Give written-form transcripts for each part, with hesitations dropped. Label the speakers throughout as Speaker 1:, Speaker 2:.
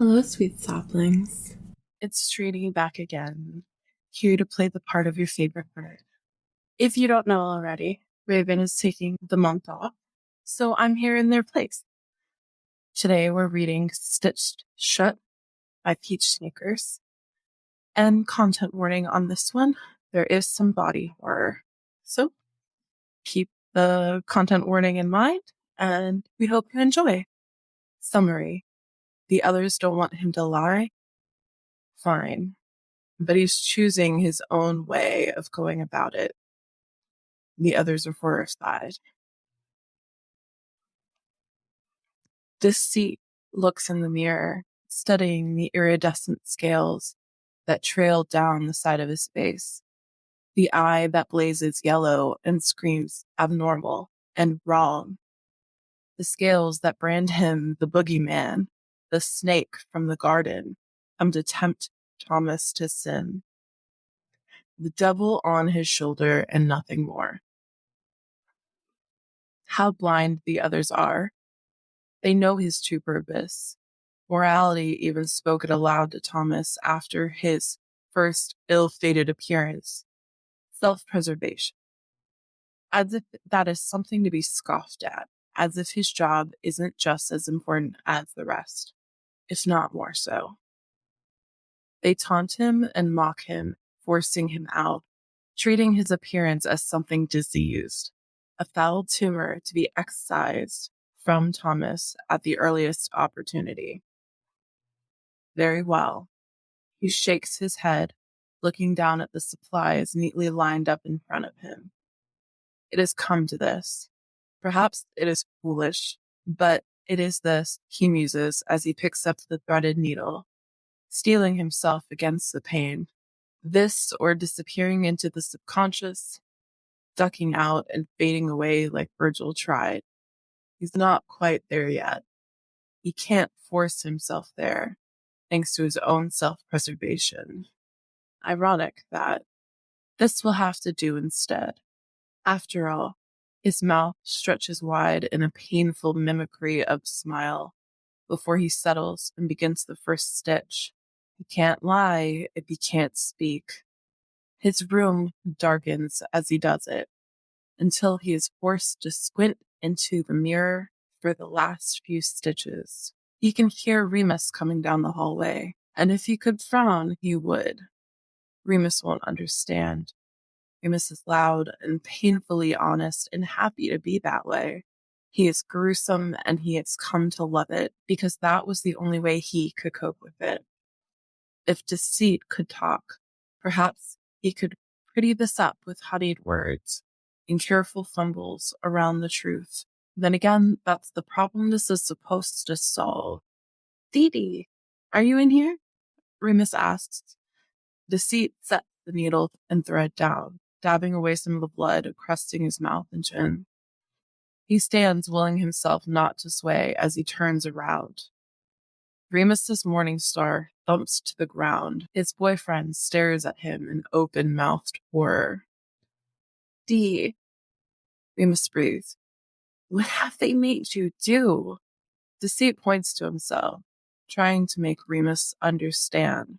Speaker 1: Hello, sweet saplings.
Speaker 2: It's Treeni back again, here to play the part of your favorite bird. If you don't know already, Raven is taking the month off, so I'm here in their place. Today we're reading Stitched Shut by Peach Sneakers. And content warning on this one, there is some body horror. So keep the content warning in mind, and we hope you enjoy. Summary. The others don't want him to lie? Fine. But he's choosing his own way of going about it. The others are horrified. Deceit looks in the mirror, studying the iridescent scales that trail down the side of his face. The eye that blazes yellow and screams abnormal and wrong. The scales that brand him the boogeyman, the snake from the garden, come to tempt Thomas to sin. The devil on his shoulder and nothing more. How blind the others are. They know his true purpose. Morality even spoke it aloud to Thomas after his first ill-fated appearance. Self-preservation. As if that is something to be scoffed at. As if his job isn't just as important as the rest, if not more so. They taunt him and mock him, forcing him out, treating his appearance as something diseased, a foul tumor to be excised from Thomas at the earliest opportunity. Very well. He shakes his head, looking down at the supplies neatly lined up in front of him. It has come to this. Perhaps it is foolish, but it is this, he muses as he picks up the threaded needle, steeling himself against the pain. This or disappearing into the subconscious, ducking out and fading away like Virgil tried. He's not quite there yet. He can't force himself there, thanks to his own self-preservation. Ironic that this will have to do instead. After all, his mouth stretches wide in a painful mimicry of smile before he settles and begins the first stitch. He can't lie if he can't speak. His room darkens as he does it, until he is forced to squint into the mirror for the last few stitches. He can hear Remus coming down the hallway, and if he could frown, he would. Remus won't understand. Remus is loud and painfully honest and happy to be that way. He is gruesome and he has come to love it because that was the only way he could cope with it. If deceit could talk, perhaps he could pretty this up with honeyed words and careful fumbles around the truth. Then again, that's the problem this is supposed to solve. Dee Dee, are you in here? Remus asks. Deceit sets the needle and thread down, dabbing away some of the blood crusting his mouth and chin. He stands, willing himself not to sway as he turns around. Remus's morning star thumps to the ground. His boyfriend stares at him in open-mouthed horror. Dee, Remus breathes. What have they made you do? Deceit points to himself, trying to make Remus understand.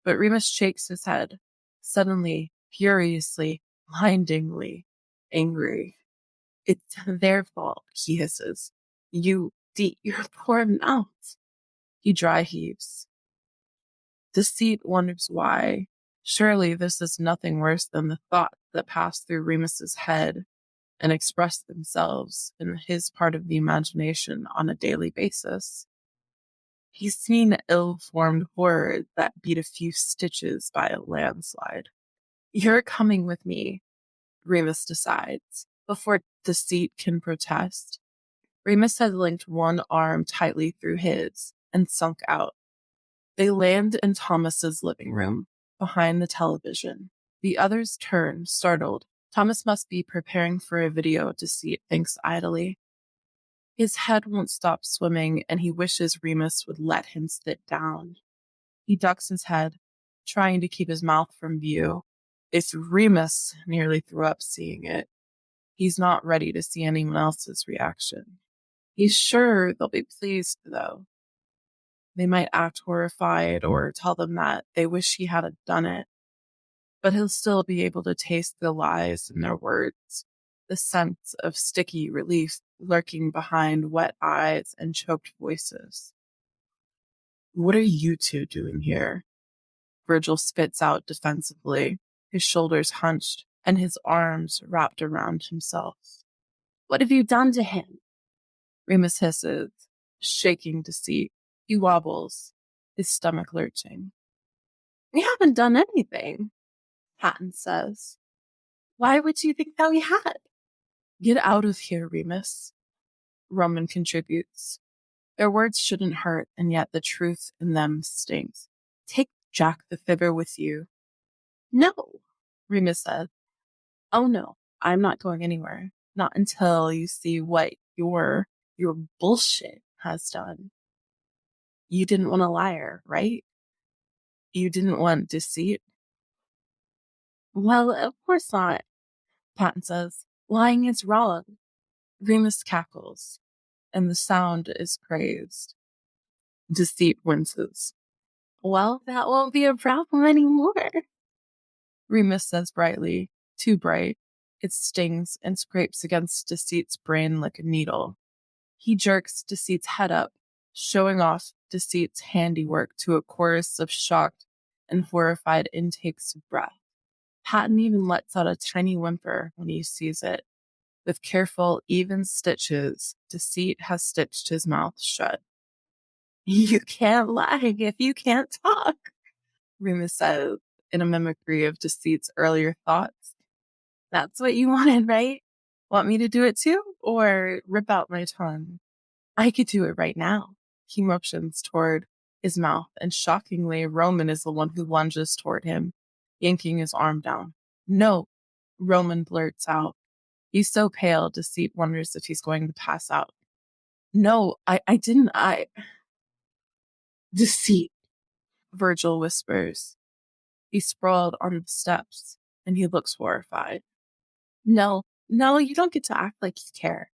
Speaker 2: But Remus shakes his head, suddenly, furiously, blindingly angry. It's their fault, he hisses. You, Dee, your poor mouth. He dry heaves. Deceit wonders why. Surely this is nothing worse than the thoughts that pass through Remus's head and express themselves in his part of the imagination on a daily basis. He's seen ill-formed horror that beat a few stitches by a landslide. You're coming with me, Remus decides, before Deceit can protest. Remus has linked one arm tightly through his and sunk out. They land in Thomas's living room, behind the television. The others turn, startled. Thomas must be preparing for a video, Deceit thinks idly. His head won't stop swimming, and he wishes Remus would let him sit down. He ducks his head, trying to keep his mouth from view. It's Remus nearly threw up seeing it. He's not ready to see anyone else's reaction. He's sure they'll be pleased, though. They might act horrified or tell them that they wish he hadn't done it, but he'll still be able to taste the lies in their words, the sense of sticky relief lurking behind wet eyes and choked voices. What are you two doing here? Virgil spits out defensively, his shoulders hunched and his arms wrapped around himself.
Speaker 3: What have you done to him?
Speaker 2: Remus hisses, shaking deceit. He wobbles, his stomach lurching.
Speaker 3: We haven't done anything, Patton says. Why would you think that we had?
Speaker 2: Get out of here, Remus, Roman contributes. Their words shouldn't hurt, and yet the truth in them stings. Take Jack the Fibber with you.
Speaker 3: No,
Speaker 2: Remus said.
Speaker 3: Oh no, I'm not going anywhere.
Speaker 2: Not until you see what your bullshit has done. You didn't want a liar, right? You didn't want deceit?
Speaker 3: Well, of course not,
Speaker 2: Patton says.
Speaker 3: Lying is wrong.
Speaker 2: Remus cackles, and the sound is crazed. Deceit winces.
Speaker 3: Well, that won't be a problem anymore,
Speaker 2: Remus says brightly, too bright. It stings and scrapes against Deceit's brain like a needle. He jerks Deceit's head up, showing off Deceit's handiwork to a chorus of shocked and horrified intakes of breath. Patton even lets out a tiny whimper when he sees it. With careful, even stitches, Deceit has stitched his mouth shut.
Speaker 3: You can't lie if you can't talk,
Speaker 2: Remus says, in a mimicry of Deceit's earlier thoughts.
Speaker 3: That's what you wanted, right?
Speaker 2: Want me to do it too? Or rip out my tongue? I could do it right now. He motions toward his mouth, and shockingly, Roman is the one who lunges toward him, yanking his arm down. No, Roman blurts out. He's so pale, Deceit wonders if he's going to pass out. No, I didn't. Deceit, Virgil whispers. He's sprawled on the steps, and he looks horrified. No, you don't get to act like you care,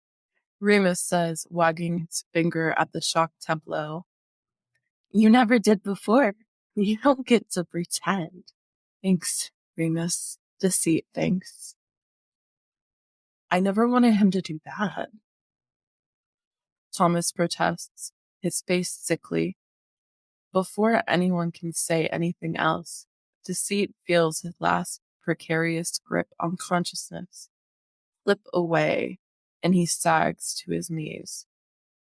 Speaker 2: Remus says, wagging his finger at the shocked Templo. You never did before. You don't get to pretend. Thanks, Remus. Deceit, thanks. I never wanted him to do that. Thomas protests, his face sickly. Before anyone can say anything else, Deceit feels his last precarious grip on consciousness slip away, and he sags to his knees,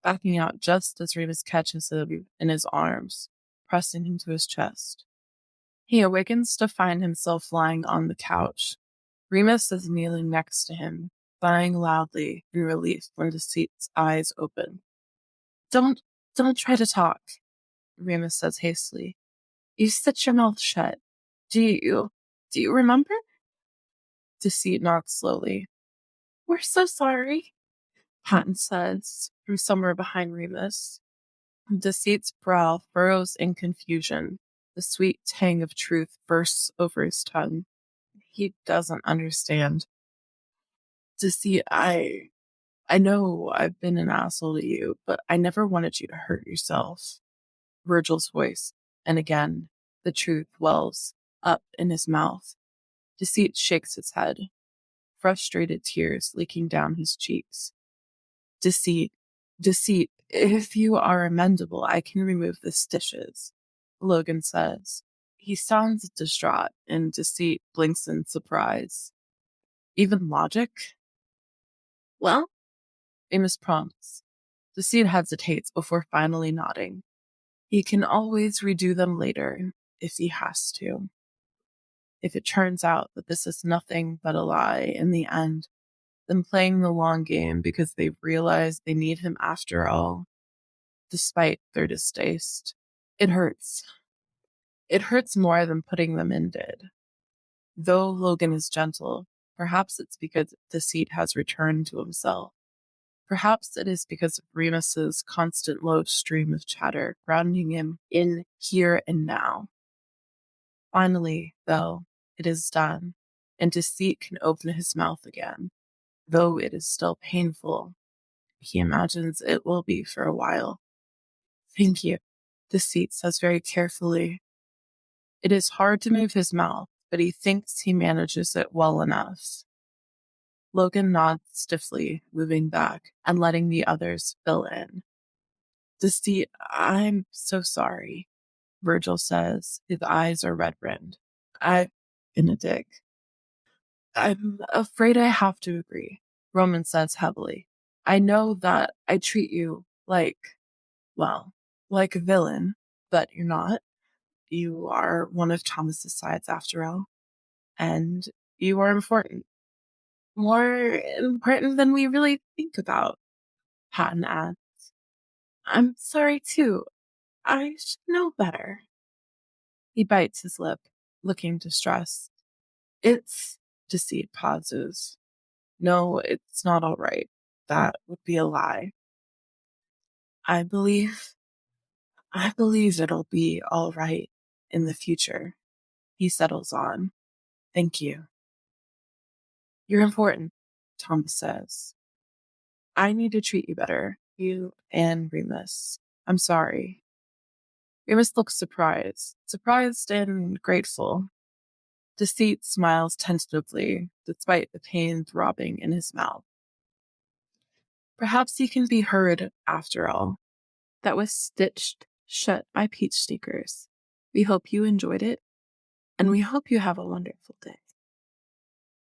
Speaker 2: backing out just as Remus catches him in his arms, pressing him to his chest. He awakens to find himself lying on the couch. Remus is kneeling next to him, sighing loudly in relief when Deceit's eyes open. Don't try to talk, Remus says hastily. You set your mouth shut. Do you remember? Deceit nods slowly. We're so sorry, Patton says from somewhere behind Remus. Deceit's brow furrows in confusion. The sweet tang of truth bursts over his tongue. He doesn't understand. Deceit, I know I've been an asshole to you, but I never wanted you to hurt yourself. Virgil's voice, and again, the truth wells up in his mouth. Deceit shakes his head, frustrated tears leaking down his cheeks. Deceit, if you are amendable, I can remove the stitches, Logan says. He sounds distraught, and Deceit blinks in surprise. Even logic? Well, Amos prompts. Deceit hesitates before finally nodding. He can always redo them later, if he has to. If it turns out that this is nothing but a lie in the end, then playing the long game because they've realized they need him after all, despite their distaste. It hurts. It hurts more than putting them in did. Though Logan is gentle, perhaps it's because Deceit has returned to himself. Perhaps it is because of Remus's constant low stream of chatter, grounding him in here and now. Finally, though, it is done, and Deceit can open his mouth again. Though it is still painful, he imagines it will be for a while. Thank you, Deceit says very carefully. It is hard to move his mouth, but he thinks he manages it well enough. Logan nods stiffly, moving back and letting the others fill in. Deceit, I'm so sorry, Virgil says. His eyes are red-rimmed. I've been a dick. I'm afraid I have to agree, Roman says heavily. I know that I treat you like a villain, but you're not. You are one of Thomas's sides after all. And you are important. More important than we really think about, Hatton adds. I'm sorry too. I should know better. He bites his lip, looking distressed. It's Deceit pauses. No, it's not all right. That would be a lie. I believe it'll be all right in the future. He settles on. Thank you. You're important, Thomas says. I need to treat you better, you and Remus. I'm sorry. Remus looks surprised and grateful. Deceit smiles tentatively, despite the pain throbbing in his mouth. Perhaps he can be heard after all. That was stitched shut by Peach Sneakers. We hope you enjoyed it, and we hope you have a wonderful day.